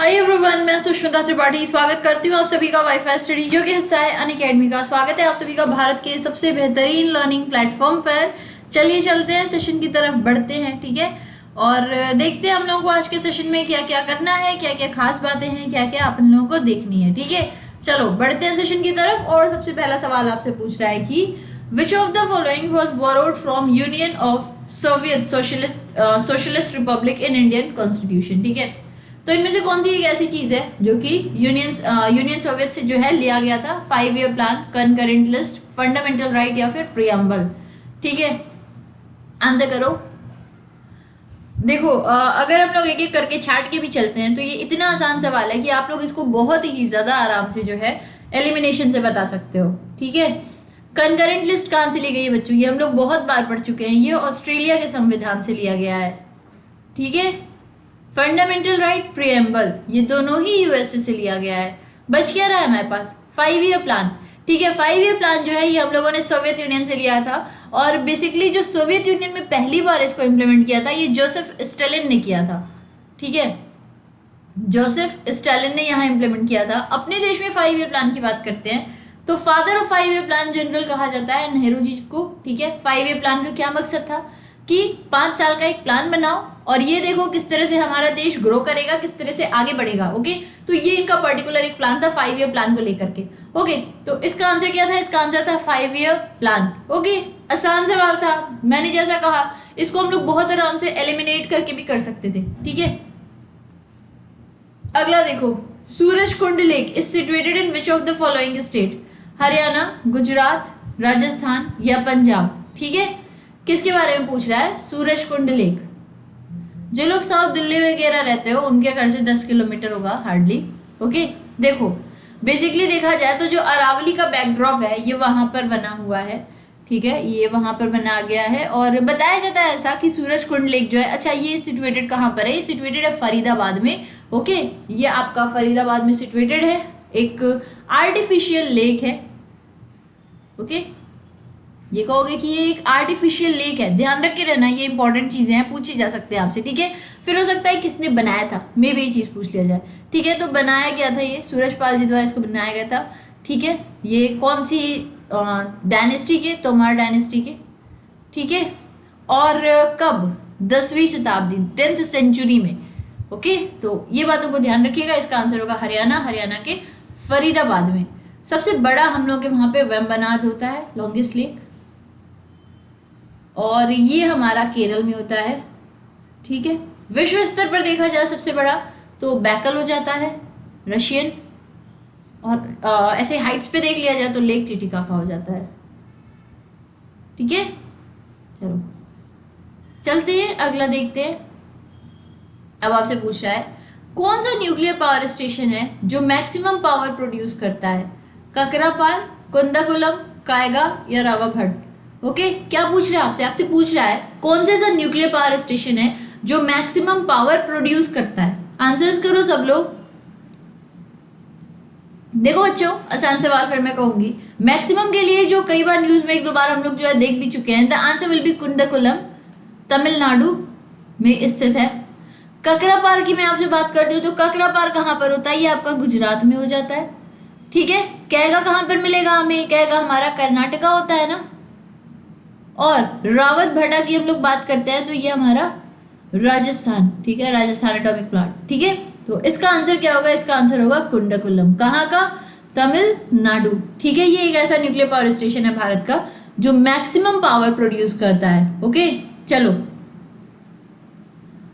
Hi everyone, मैं सुष्मिता त्रिपाठी स्वागत करती हूँ आप सभी का वाईफाई स्टडी जो कि हिस्सा है अनअकैडमी का। स्वागत है आप सभी का भारत के सबसे बेहतरीन लर्निंग प्लेटफॉर्म पर। चलिए चलते हैं, सेशन की तरफ बढ़ते हैं, ठीक है। और देखते हैं हम लोगों को आज के सेशन में क्या क्या करना है, क्या क्या खास बातें हैं, क्या क्या आप लोगों को देखनी है, ठीक है। चलो बढ़ते हैं सेशन की तरफ। और सबसे पहला सवाल आपसे पूछ रहा है कि विच of the following was borrowed from union of Soviet socialist Republic in Indian constitution, ठीक है। तो इनमें से कौन सी एक ऐसी चीज है जो कि यूनियन सोवियत से जो है लिया गया था? 5 year plan, concurrent list, fundamental right या फिर प्रियम्बल, ठीक है। आंसर करो। देखो अगर हम लोग एक एक करके छाट के भी चलते हैं तो ये इतना आसान सवाल है कि आप लोग इसको बहुत ही ज्यादा आराम से जो है एलिमिनेशन से बता सकते हो, ठीक है। कंकरेंट लिस्ट कहां से ली गई है बच्चों? ये हम लोग बहुत बार पढ़ चुके हैं, ये ऑस्ट्रेलिया के संविधान से लिया गया है, ठीक है। फंडामेंटल राइट, प्रियम्बल, ये दोनों ही यूएसए से लिया गया है। बच क्या रहा है हमारे पास? 5 ईयर प्लान, ठीक है। 5 ईयर प्लान जो है ये हम लोगों ने सोवियत यूनियन से लिया था। और बेसिकली जो सोवियत यूनियन में पहली बार इसको इम्प्लीमेंट किया था ये जोसेफ स्टालिन ने किया था, ठीक है। जोसेफ स्टालिन ने यहाँ इम्प्लीमेंट किया था। अपने देश में 5 ईयर प्लान की बात करते हैं तो father of 5 year plan general कहा जाता है नेहरू जी को, ठीक है। 5 ईयर प्लान का क्या मकसद था कि 5 साल का एक प्लान बनाओ और ये देखो किस तरह से हमारा देश ग्रो करेगा, किस तरह से आगे बढ़ेगा, ओके। तो ये इनका पर्टिकुलर एक प्लान था 5 ईयर प्लान को लेकर के, ओके। तो इसका आंसर क्या था? इसका आंसर था 5 ईयर प्लान, ओके। आसान सवाल था, मैंने जैसा कहा इसको हम लोग बहुत आराम से एलिमिनेट करके भी कर सकते थे, ठीक है। अगला देखो, Suraj Kund lake is situated in which of the following state? Haryana, Gujarat, Rajasthan या पंजाब, ठीक है। किसके बारे में पूछ रहा है? सूरज कुंड लेक। जो लोग साउथ दिल्ली वगैरह रहते हो उनके घर से 10 किलोमीटर होगा हार्डली, ओके। देखो बेसिकली देखा जाए तो जो अरावली का बैकड्रॉप है ये वहां पर बना हुआ है, ठीक है। ये वहां पर बना गया है और बताया जाता है ऐसा कि सूरज कुंड लेक जो है, अच्छा ये सिचुएटेड कहाँ पर है? ये सिचुएटेड है फरीदाबाद में, ओके। ये आपका फरीदाबाद में सिचुएटेड है, एक आर्टिफिशियल लेक है, ओके। ये कहोगे कि ये एक आर्टिफिशियल लेक है, ध्यान रख के रहना, ये इंपॉर्टेंट चीजें हैं, पूछी जा सकते हैं आपसे, ठीक है। फिर हो सकता है किसने बनाया था, मे भी ये चीज पूछ लिया जाए, ठीक है। तो बनाया गया था ये सूरजपाल जी द्वारा, इसको बनाया गया था, ठीक है। ये कौन सी डायनेस्टी के? तोमार डायनेस्टी के, ठीक है। और कब? 10वीं शताब्दी, 10th सेंचुरी में, ओके। तो ये बातों को ध्यान रखिएगा। इसका आंसर होगा हरियाणा, हरियाणा के फरीदाबाद में। सबसे बड़ा हम लोग के वहां पे वेम्बनाड होता है, लॉन्गेस्ट लेक, और ये हमारा केरल में होता है, ठीक है। विश्व स्तर पर देखा जाए सबसे बड़ा तो बैकल हो जाता है, रशियन। और ऐसे हाइट्स पे देख लिया जाए तो लेक टिटिकाका हो जाता है, ठीक है। चलो चलते हैं, अगला देखते हैं। अब आपसे पूछ रहा है कौन सा न्यूक्लियर पावर स्टेशन है जो मैक्सिमम पावर प्रोड्यूस करता है? ककरापार, कुंदाकुलम, कायगा या रावाभट, ओके। क्या पूछ रहा है आपसे? आपसे पूछ रहा है कौन से सा न्यूक्लियर पावर स्टेशन है जो मैक्सिमम पावर प्रोड्यूस करता है। आंसर्स करो सब लोग। देखो बच्चों, आसान सवाल फिर मैं कहूंगी, मैक्सिमम के लिए जो कई बार न्यूज में एक दो बार हम लोग जो है देख भी चुके हैं, the answer will be Kudankulam, Tamil Nadu में स्थित है। ककरापार की मैं आपसे बात करती हूँ तो ककरापार कहाँ पर होता है? ये आपका गुजरात में हो जाता है, ठीक है। कैगा कहाँ पर मिलेगा हमें? कैगा हमारा कर्नाटका होता है ना। और रावत भट्टा की हम लोग बात करते हैं तो ये हमारा राजस्थान, ठीक है, राजस्थान एटॉमिक प्लांट, ठीक है। तो इसका आंसर क्या होगा? इसका आंसर होगा कुंडकुलम। कहाँ का? तमिलनाडु, ठीक है। ये एक ऐसा न्यूक्लियर पावर स्टेशन है भारत का जो मैक्सिमम पावर प्रोड्यूस करता है, ओके। चलो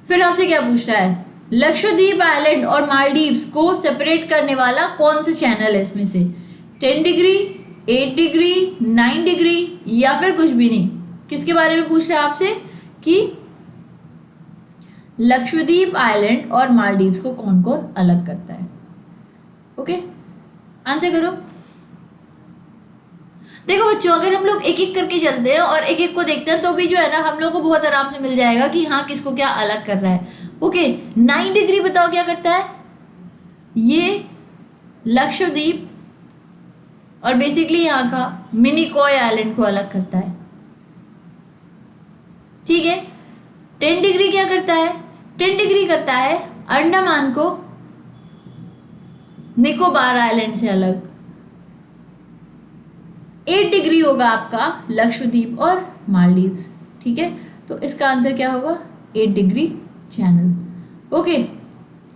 फिर आपसे क्या पूछ रहा है? लक्षद्वीप आइलैंड और मालदीव्स को सेपरेट करने वाला कौन सा चैनल है इसमें से? 10 डिग्री, 8 डिग्री, 9 डिग्री या फिर कुछ भी नहीं? किसके बारे में पूछ रहा है आपसे कि लक्षद्वीप आइलैंड और मालदीव्स को कौन कौन अलग करता है, ओके। आंसर करो। देखो बच्चों, अगर हम लोग एक एक करके चलते हैं और एक एक को देखते हैं तो भी जो है ना हम लोग को बहुत आराम से मिल जाएगा कि हाँ किसको क्या अलग कर रहा है, ओके। 9 डिग्री बताओ क्या करता है? ये लक्षद्वीप और बेसिकली यहाँ का मिनिकॉय आइलैंड को अलग करता है, ठीक है। 10 डिग्री क्या करता है? 10 डिग्री करता है अंडमान को निकोबार आइलैंड से अलग। 8 डिग्री होगा आपका लक्षद्वीप और मालदीव्स। ठीक है, तो इसका आंसर क्या होगा? 8 डिग्री चैनल। ओके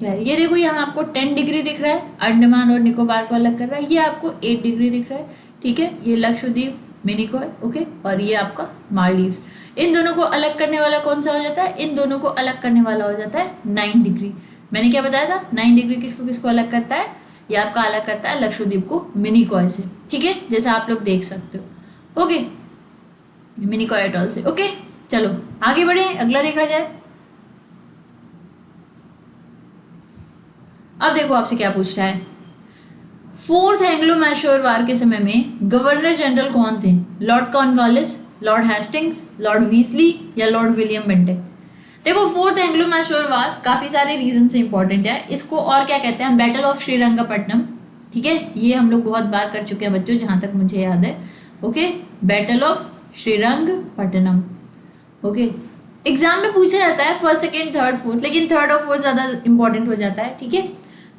यार, ये देखो यहाँ आपको 10 डिग्री दिख रहा है, अंडमान और निकोबार को अलग कर रहा है। ये आपको 8 डिग्री दिख रहा है। ठीक है, ये लक्षद्वीप मिनिकॉय, ओके, और ये आपका मालदीव्स। इन दोनों को अलग करने वाला कौन सा हो जाता है? इन दोनों को अलग करने वाला हो जाता है 9 डिग्री। मैंने क्या बताया था? 9 डिग्री किसको किसको अलग करता है? ये आपका अलग करता है लक्षद्वीप को मिनिकॉय से। ठीक है, जैसा आप लोग देख सकते हो। ओके, मिनिकॉय एटॉल से। ओके, चलो आगे बढ़े, अगला देखा जाए। अब देखो आपसे क्या पूछ रहा है। फोर्थ एंग्लो मैसूर वार के समय में गवर्नर जनरल कौन थे? Lord Cornwallis, Lord Hastings, Lord Wellesley या लॉर्ड विलियम बेंटिक? देखो, फोर्थ एंग्लो मैसूर वार काफी सारे रीजन से इंपॉर्टेंट है। इसको और क्या कहते हैं? Battle of Srirangapatnam. ठीक है, ये हम लोग बहुत बार कर चुके हैं बच्चों, जहां तक मुझे याद है। Okay, battle of Srirangapatnam. Okay, exam में पूछा जाता है फर्स्ट, सेकेंड, थर्ड, फोर्थ, लेकिन थर्ड और फोर्थ ज्यादा इंपॉर्टेंट हो जाता है। ठीक है,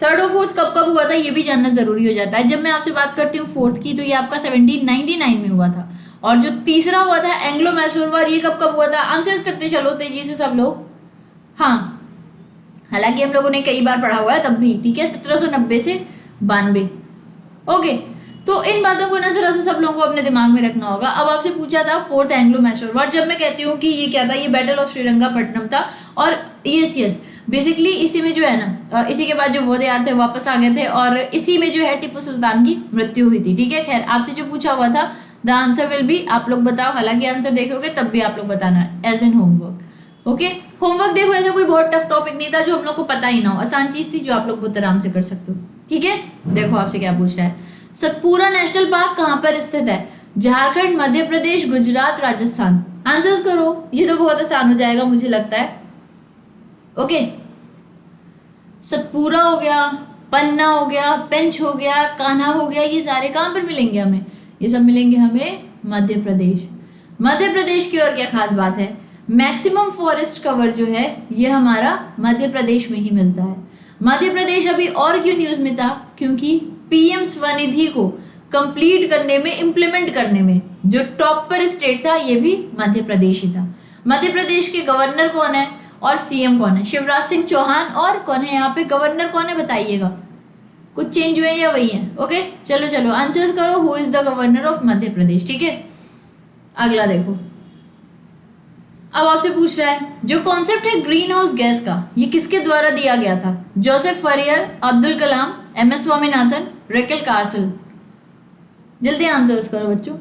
थर्ड और फोर्थ कब कब हुआ था ये भी जानना जरूरी हो जाता है। जब मैं आपसे बात करती हूँ फोर्थ की, तो ये आपका 1799 में हुआ था। और जो तीसरा हुआ था एंग्लो मैसूर वार, ये कब कब हुआ था? आंसर्स करते चलो तेजी से सब लोग। हाँ, हालांकि हम लोगों ने कई बार पढ़ा हुआ है तब भी। ठीक है, 1790 से 92। ओके, तो इन बातों को नजर से सब लोगों को अपने दिमाग में रखना होगा। अब आपसे पूछा था फोर्थ एंग्लो मैसूर वार, जब मैं कहती हूँ कि ये क्या था, ये बैटल ऑफ श्रीरंगपट्टनम था। और यस बेसिकली इसी में जो है ना, इसी के बाद जो वोडेयार थे वापस आ गए थे, और इसी में जो है टिप्पू सुल्तान की मृत्यु हुई थी। ठीक है, खैर आपसे जो पूछा हुआ था, द आंसर विल बी, आप लोग बताओ। हालांकि आंसर देखोगे तब भी आप लोग बताना as an homework. Okay, homework देखो, ऐसा कोई बहुत टफ टॉपिक नहीं था जो हम लोग को पता ही ना हो, आसान चीज थी जो आप लोग बहुत आराम से कर सकते हो। ठीक है, देखो आपसे क्या पूछ रहा है। सतपुरा नेशनल पार्क कहाँ पर स्थित है? झारखंड, मध्य प्रदेश, गुजरात, राजस्थान? आंसर्स करो, ये तो बहुत आसान हो जाएगा मुझे लगता है। ओके, सतपुरा हो गया, पन्ना हो गया, पेंच हो गया, कान्हा हो गया, ये सारे कहां पर मिलेंगे हमें? ये सब मिलेंगे हमें मध्य प्रदेश। मध्य प्रदेश की और क्या खास बात है? मैक्सिमम फॉरेस्ट कवर जो है ये हमारा मध्य प्रदेश में ही मिलता है। मध्य प्रदेश अभी और क्यों न्यूज में था? क्योंकि पीएम स्वनिधि को कंप्लीट करने में, इंप्लीमेंट करने में जो टॉप पर स्टेट था ये भी मध्य प्रदेश ही था। मध्य प्रदेश के गवर्नर कौन है और सीएम कौन है? शिवराज सिंह चौहान। और कौन है यहाँ पे गवर्नर? कौन है बताइएगा? कुछ चेंज हुए या वही है? ओके, चलो चलो आंसर्स करो, who is the governor of Madhya Pradesh. ठीक है, अगला देखो। अब आपसे पूछ रहा है जो कॉन्सेप्ट है ग्रीन हाउस गैस का, ये किसके द्वारा दिया गया था? Joseph Fourier, Abdul Kalam, MS. Swaminathan, रेकेल castle? जल्दी आंसर्स करो बच्चों।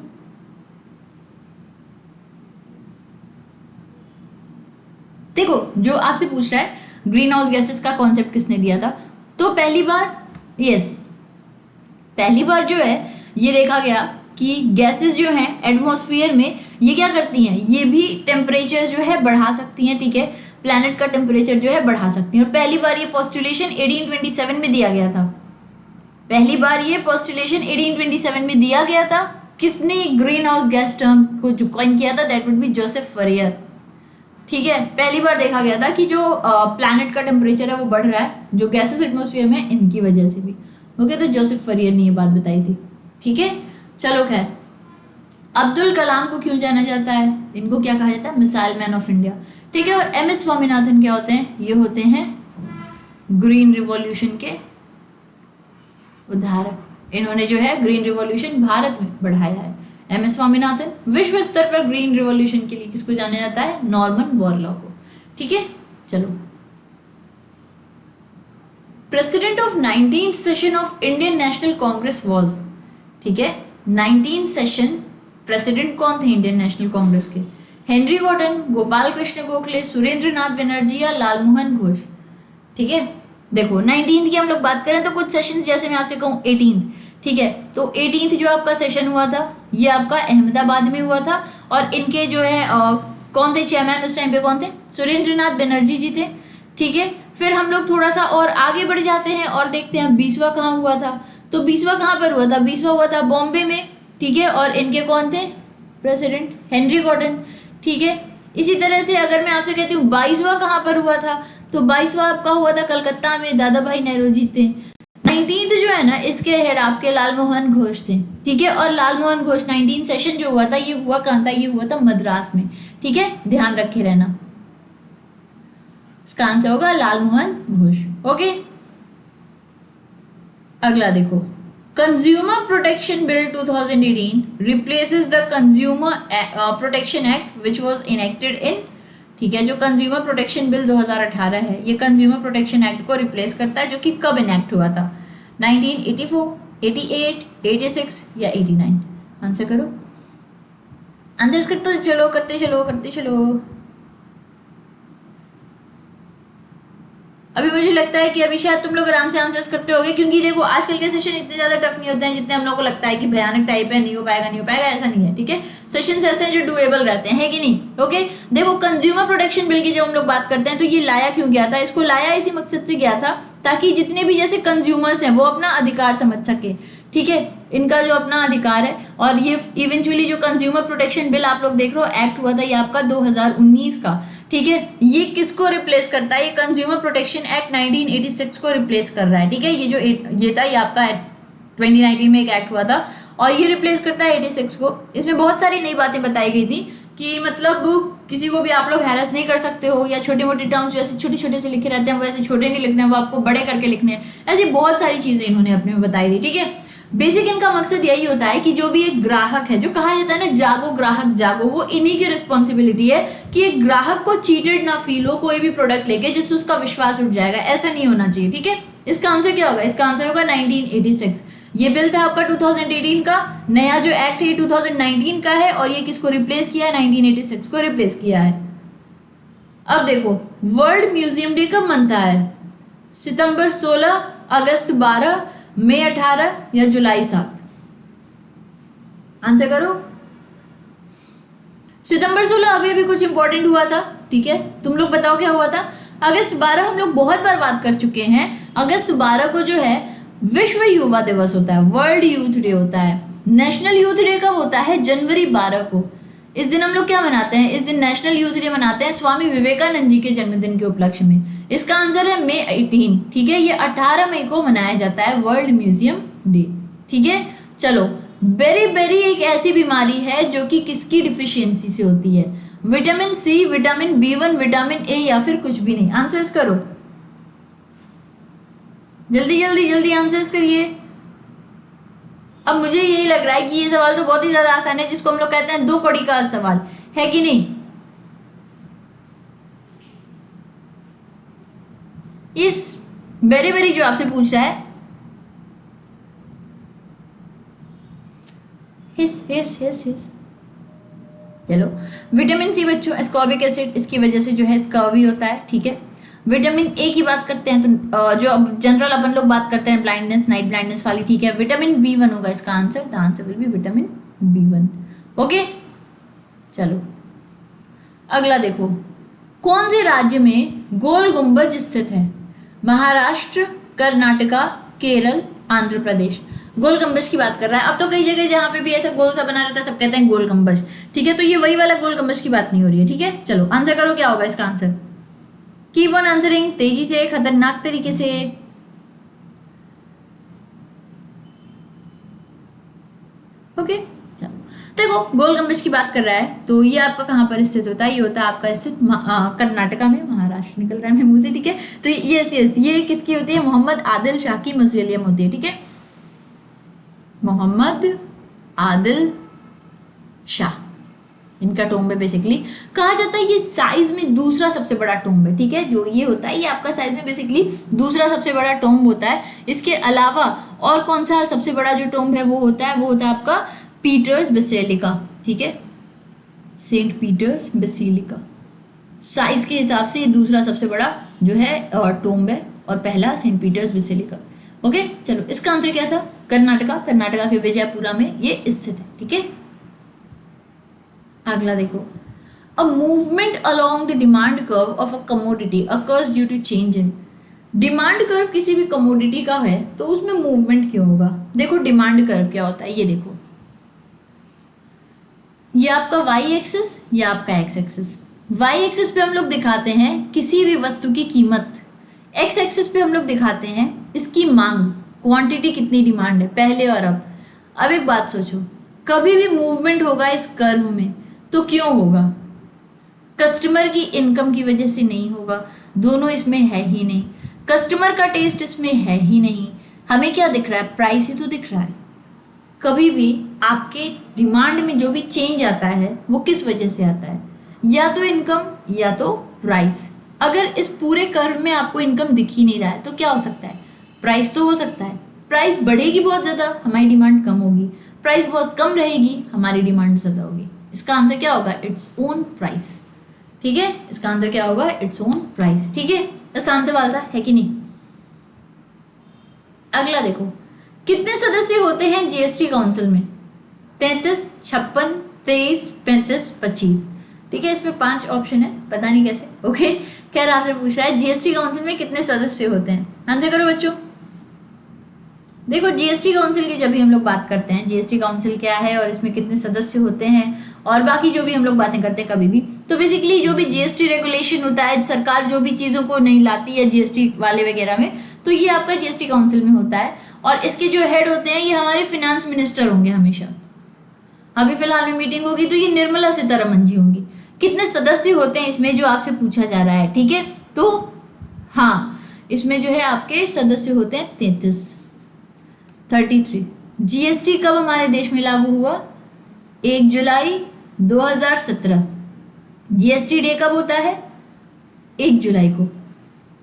देखो, जो आपसे पूछ रहा है ग्रीन हाउस गैसेस का कॉन्सेप्ट किसने दिया था, तो पहली बार जो है ये देखा गया कि गैसेस जो हैं एटमॉस्फेयर में ये क्या करती हैं, ये भी टेम्परेचर जो है बढ़ा सकती हैं। ठीक है, प्लैनेट का टेम्परेचर जो है बढ़ा सकती हैं। और पहली बार ये पोस्टुलेशन 1827 में दिया गया था। पहली बार ये पोस्टुलेशन 1827 में दिया गया था। किसने ग्रीन हाउस गैस टर्म को जो कॉइन किया था? That would be Joseph Fourier. ठीक है, पहली बार देखा गया था कि जो प्लैनेट का टेम्परेचर है वो बढ़ रहा है, जो गैसेस एटमॉस्फेयर में इनकी वजह से भी। ओके, तो जोसेफ फरियर ने ये बात बताई थी। ठीक है, चलो खैर, अब्दुल कलाम को क्यों जाना जाता है? इनको क्या कहा जाता है? Missile man of India. ठीक है, और एम.एस. स्वामीनाथन क्या होते हैं? ये होते हैं ग्रीन रिवॉल्यूशन के उद्धारक। इन्होंने जो है ग्रीन रिवॉल्यूशन भारत में बढ़ाया है। एम.एस. स्वामीनाथन। विश्व स्तर पर ग्रीन रिवॉल्यूशन के लिए किसको जाना जाता है? नॉर्मन बोरलॉ को। ठीक है, चलो। President of 19th session of Indian national Congress was. ठीक है, 19th सेशन प्रेसिडेंट कौन थे इंडियन नेशनल कांग्रेस के? हेनरी कॉटन, गोपाल कृष्ण गोखले, सुरेंद्र नाथ बनर्जी या लालमोहन घोष? ठीक है, देखो 19th की हम लोग बात करें तो कुछ सेशन, जैसे मैं आपसे कहूँ 18th। ठीक है, तो 18th जो आपका सेशन हुआ था ये आपका अहमदाबाद में हुआ था। और इनके जो है कौन थे चेयरमैन उस टाइम पे? कौन थे? सुरेंद्र नाथ बनर्जी जी थे। ठीक है, फिर हम लोग थोड़ा सा और आगे बढ़ जाते हैं और देखते हैं 20वां कहाँ हुआ था। तो 20वां कहाँ पर हुआ था? 20वां हुआ था बॉम्बे में। ठीक है, और इनके कौन थे प्रेसिडेंट? Henry cotton. ठीक है, इसी तरह से अगर मैं आपसे कहती हूँ 22वां कहाँ पर हुआ था, तो 22वां आपका हुआ था कलकत्ता में, दादा भाई नेहरू जी थे। 19th जो है ना, इसके हेड आपके लाल मोहन घोष थे, ठीक है। और लाल मोहन घोष 19 सेशन जो हुआ था, ये हुआ कहाँ था, ये हुआ था मद्रास में, ठीक है, ध्यान रखे रहना। इसका आंसर होगा लाल मोहन घोष। ओके, अगला देखो, consumer protection bill 2018 replaces the consumer protection act which was enacted इन, ठीक है। जो कंज्यूमर प्रोटेक्शन बिल 2018 है, ये कंज्यूमर प्रोटेक्शन एक्ट को रिप्लेस करता है, जो कि कब इनेक्ट हुआ था, 1984, 88, 86 या 89? आंसर करो, आंसर करते चलो, करते चलो। अभी मुझे लगता है कि अभी शायद तुम लोग आराम से आंसर्स करते होगे, क्योंकि देखो आजकल के सेशन इतने ज्यादा टफ नहीं होते हैं जितने हम लोग को लगता है कि भयानक टाइप है, नहीं हो पाएगा, ऐसा नहीं है, ठीक है। सेशंस ऐसे हैं जो डुएबल रहते हैं, है कि नहीं? ओके, देखो कंज्यूमर प्रोटेक्शन बिल की जब हम लोग बात करते हैं तो ये लाया क्यों गया था? इसको लाया इसी मकसद से गया था ताकि जितने भी जैसे कंज्यूमर्स हैं वो अपना अधिकार समझ सके, ठीक है, इनका जो अपना अधिकार है। और ये इवेंचुअली जो कंज्यूमर प्रोटेक्शन बिल आप लोग देख रहे हो एक्ट हुआ था, ये आपका 2019 का, ठीक है। ये किसको रिप्लेस करता है? ये कंज्यूमर प्रोटेक्शन एक्ट 1986 को रिप्लेस कर रहा है, ठीक है। ये जो ये था, ये आपका 2019 में एक एक्ट हुआ था और ये रिप्लेस करता है 86 को। इसमें बहुत सारी नई बातें बताई गई थी कि मतलब किसी को भी आप लोग हैरेस नहीं कर सकते हो, या छोटे मोटे टर्म्स जो ऐसे छोटे छोटे से लिखे रहते हैं वो ऐसे छोटे नहीं लिखने हैं, वो आपको बड़े करके लिखने हैं। ऐसी बहुत सारी चीजें इन्होंने अपने में बताई थी, ठीक है। बेसिक इनका मकसद यही होता है कि जो भी एक ग्राहक है, जो कहा जाता है ना जागो ग्राहक जागो, वो इन्हीं की रिस्पॉन्सिबिलिटी है कि एक ग्राहक को चीटेड ना फील हो कोई भी प्रोडक्ट लेके जिससे उसका विश्वास उठ जाएगा, ऐसा नहीं होना चाहिए, ठीक है। इसका आंसर क्या होगा? इसका आंसर होगा 1986। ये बिल था आपका 2018 का, नया जो एक्ट है 2019 का है, और ये किसको रिप्लेस किया है? 1986 को रिप्लेस किया है। अब देखो, वर्ल्ड म्यूजियम डे कब मनता है? सितंबर 16, अगस्त 12, मई 18 या जुलाई 7? आंसर करो। सितंबर 16 अभी कुछ इंपॉर्टेंट हुआ था, ठीक है, तुम लोग बताओ क्या हुआ था। अगस्त 12 हम लोग बहुत बार बात कर चुके हैं। अगस्त 12 को जो है विश्व युवा दिवस होता है, वर्ल्ड यूथ डे होता है। नेशनल यूथ डे कब होता है? जनवरी 12 को। इस दिन हम लोग क्या मनाते हैं? इस दिन नेशनल यूथ डे मनाते हैं स्वामी विवेकानंद जी के जन्मदिन के उपलक्ष्य में। इसका आंसर है मई 18, ठीक है। ये 18 मई को मनाया जाता है वर्ल्ड म्यूजियम डे, ठीक है। चलो, बेरी एक ऐसी बीमारी है जो कि किसकी डिफिशियंसी से होती है? Vitamin C, vitamin B1, vitamin A या फिर कुछ भी नहीं? आंसर्स करो, जल्दी आंसर्स करिए। अब मुझे यही लग रहा है कि ये सवाल तो बहुत ही ज्यादा आसान है, जिसको हम लोग कहते हैं 2 कौड़ी का सवाल, है कि नहीं? इस बेरी जो आपसे पूछ रहा है, हिस। चलो, विटामिन सी बच्चों एस्कॉर्बिक एसिड, इसकी वजह से जो है स्कर्वी होता है, ठीक है। विटामिन ए की बात करते हैं तो जो अब जनरल अपन लोग बात करते हैं ब्लाइंडनेस, नाइट ब्लाइंडनेस वाली, ठीक है। विटामिन B1 होगा इसका answer, the answer will B vitamin B1। Okay, चलो अगला देखो, कौन से राज्य में गोल गुंबज स्थित है? महाराष्ट्र, कर्नाटका, केरल, आंध्र प्रदेश। गोल गुंबज की बात कर रहा है। अब तो कई जगह जहां पे भी ऐसा गोल सा बना रहता है सब कहते हैं गोल गुंबज, ठीक है। तो ये वही वाला गोल गुंबज की बात नहीं हो रही है, ठीक है। चलो आंसर करो, क्या होगा इसका आंसर? कीप ऑन आंसरिंग, तेजी से, खतरनाक तरीके से। ओके, चलो देखो, गोल गुंबज की बात कर रहा है तो ये आपका कहां पर स्थित होता है? ये होता है आपका स्थित कर्नाटका में। महाराष्ट्र निकल रहा है मेरे मुंह से, ठीक है। तो यस, ये किसकी होती है? मोहम्मद आदिल शाह की म्यूजियम होती है, ठीक है। मोहम्मद आदिल शाह, इनका टोम्ब है। बेसिकली कहा जाता है ये साइज में दूसरा सबसे बड़ा टोम्ब है, ठीक है। जो ये होता है ये आपका साइज में बेसिकली दूसरा सबसे बड़ा टोम्ब होता है। इसके अलावा और कौन सा सबसे बड़ा जो टोम्ब है वो होता है आपका पीटर्स बेसिलिका, ठीक है। सेंट पीटर्स बेसिलिका साइज के हिसाब से दूसरा सबसे बड़ा जो है टोम्ब है, और पहला सेंट पीटर्स बेसिलिका। ओके, चलो इसका आंसर क्या था? कर्नाटका के विजयपुरा में ये स्थित है, ठीक है। अगला देखो, a movement along the demand curve of a commodity occurs due to change in. Demand curve किसी भी कमोडिटी का है तो उसमें मूवमेंट क्यों होगा? देखो डिमांड कर्व क्या होता है, ये देखो, ये आपका वाई एक्सिस, ये आपका एक्स एक्सिस। वाई एक्सिस पे हम लोग दिखाते हैं किसी भी वस्तु की कीमत, एक्स एक्सिस पे हम लोग दिखाते हैं इसकी मांग, क्वांटिटी कितनी डिमांड है पहले और अब एक बात सोचो, कभी भी मूवमेंट होगा इस कर्व में तो क्यों होगा? कस्टमर की इनकम की वजह से नहीं होगा, दोनों इसमें है ही नहीं, कस्टमर का टेस्ट इसमें है ही नहीं, हमें क्या दिख रहा है? प्राइस ही तो दिख रहा है। कभी भी आपके डिमांड में जो भी चेंज आता है वो किस वजह से आता है? या तो इनकम या तो प्राइस। अगर इस पूरे कर्व में आपको इनकम दिख ही नहीं रहा है तो क्या हो सकता है? प्राइस तो हो सकता है। प्राइस बढ़ेगी बहुत ज्यादा, हमारी डिमांड कम होगी, प्राइस बहुत कम रहेगी, हमारी डिमांड ज्यादा होगी। इसका आंसर क्या होगा? Its own price. ठीक है, इसका आंसर क्या होगा? Its own price. ठीक है, आसान सवाल था, है कि नहीं? अगला देखो, कितने सदस्य होते हैं जीएसटी काउंसिल में? 33, 56, 23, 35, 25। ठीक है, इसमें 5 ऑप्शन है, पता नहीं कैसे। ओके, खैर आपसे पूछ रहा है जीएसटी काउंसिल में कितने सदस्य होते हैं, आंसर करो बच्चों। देखो, जीएसटी काउंसिल की जब भी हम लोग बात करते हैं, जीएसटी काउंसिल क्या है और इसमें कितने सदस्य होते हैं और बाकी जो भी हम लोग बातें करते हैं कभी भी, तो बेसिकली जो भी जीएसटी रेगुलेशन होता है, सरकार जो भी चीजों को नहीं लाती है जीएसटी वाले वगैरह में, तो ये आपका जीएसटी काउंसिल में होता है। और इसके जो हेड होते हैं ये हमारे फिनेंस मिनिस्टर होंगे हमेशा। अभी फिलहाल में मीटिंग होगी तो ये निर्मला सीतारमन जी होंगी। कितने सदस्य होते हैं इसमें जो आपसे पूछा जा रहा है, ठीक है? तो हाँ, इसमें जो है आपके सदस्य होते हैं 33। जीएसटी कब हमारे देश में लागू हुआ? 1 जुलाई 2017। जीएसटी डे कब होता है? 1 जुलाई को।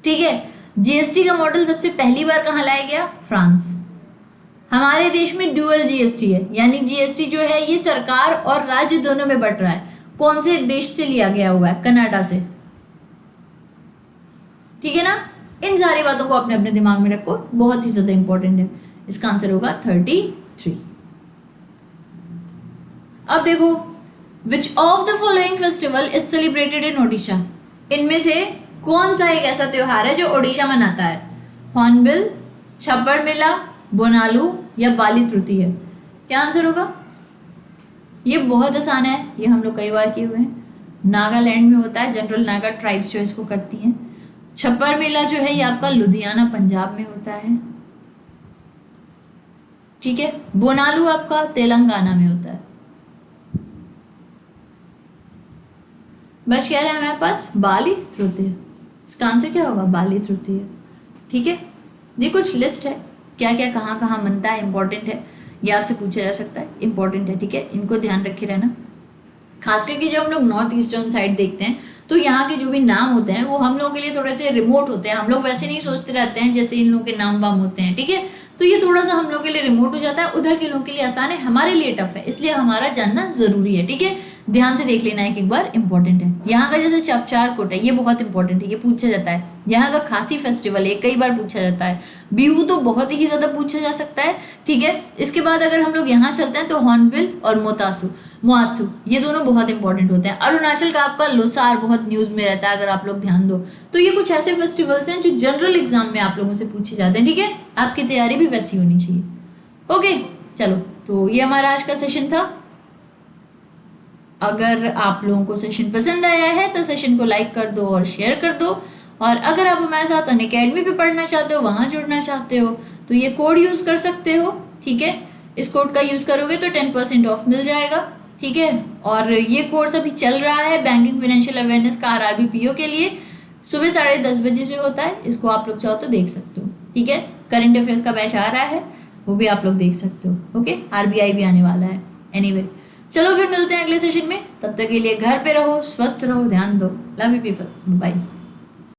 ठीक है, जीएसटी का मॉडल सबसे पहली बार कहाँ लाया गया? फ्रांस। हमारे देश में ड्यूअल जीएसटी है, यानी जीएसटी जो है ये सरकार और राज्य दोनों में बट रहा है। कौन से देश से लिया गया हुआ है? कनाडा से। ठीक है ना? इन सारी बातों को अपने अपने दिमाग में रखो, बहुत ही ज्यादा इंपॉर्टेंट है। इसका आंसर होगा 33। अब देखो, विच of the following festival is celebrated in Odisha? इनमें से कौन सा एक ऐसा त्योहार है जो ओडिशा मनाता है? हॉर्नबिल, छप्पर मेला, बोनालू या बाली तृतीय? क्या आंसर होगा? ये बहुत आसान है, ये हम लोग कई बार किए हुए हैं। नागालैंड में होता है, जनरल नागा ट्राइब्स जो इसको करती हैं। छप्पर मेला जो है ये आपका लुधियाना पंजाब में होता है। ठीक है, बोनालू आपका तेलंगाना में होता है। बस कह रहे हैं हमारे पास बाली तृतीय। इसका आंसर क्या होगा? बाली तृतीय। ठीक है, ये कुछ लिस्ट है, क्या क्या कहाँ कहाँ बनता है, इंपॉर्टेंट है, ये आपसे पूछा जा सकता है, इंपॉर्टेंट है। ठीक है, इनको ध्यान रखे रहना। खास करके जब हम लोग नॉर्थ ईस्टर्न साइड देखते हैं तो यहाँ के जो भी नाम होते हैं वो हम लोगों के लिए थोड़े से रिमोट होते हैं। हम लोग वैसे नहीं सोचते रहते हैं जैसे इन लोगों के नाम वाम होते हैं। ठीक है, तो ये थोड़ा सा हम लोग के लिए रिमोट हो जाता है, उधर के लोगों के लिए आसान है, हमारे लिए टफ है, इसलिए हमारा जानना जरूरी है। ठीक है, ध्यान से देख लेना, एक बार इंपॉर्टेंट है। यहाँ का जैसे चपचार कोट है, ये बहुत इंपॉर्टेंट है, ये पूछा जाता है। यहाँ का खासी फेस्टिवल है, कई बार पूछा जाता है। बिहू तो बहुत ही ज्यादा पूछा जा सकता है। ठीक है, इसके बाद अगर हम लोग यहाँ चलते हैं तो हॉर्नबिल और मोआत्सु, ये दोनों बहुत इंपॉर्टेंट होते हैं। अरुणाचल का आपका लोसार बहुत न्यूज में रहता है, अगर आप लोग ध्यान दो तो। ये कुछ ऐसे फेस्टिवल्स हैं जो जनरल एग्जाम में आप लोगों से पूछे जाते हैं। ठीक है, आपकी तैयारी भी वैसी होनी चाहिए। ओके, चलो, तो ये हमारा आज का सेशन था। अगर आप लोगों को सेशन पसंद आया है तो सेशन को लाइक कर दो और शेयर कर दो। और अगर आप हमारे साथ अनअकैडमी पे पढ़ना चाहते हो, वहां जुड़ना चाहते हो, तो ये कोड यूज कर सकते हो। ठीक है, इस कोड का यूज करोगे तो 10% ऑफ मिल जाएगा। ठीक है, और ये कोर्स अभी चल रहा है बैंकिंग फाइनेंशियल अवेयरनेस का आरआरबी पीओ के लिए, सुबह 10:30 बजे से होता है। इसको आप लोग चाहो तो देख सकते हो। ठीक है, करंट अफेयर्स का बैच आ रहा है, वो भी आप लोग देख सकते हो। ओके, आरबीआई भी आने वाला है। एनीवे, चलो फिर मिलते हैं अगले सेशन में। तब तक के लिए घर पे रहो, स्वस्थ रहो, ध्यान दो। Love you people, bye.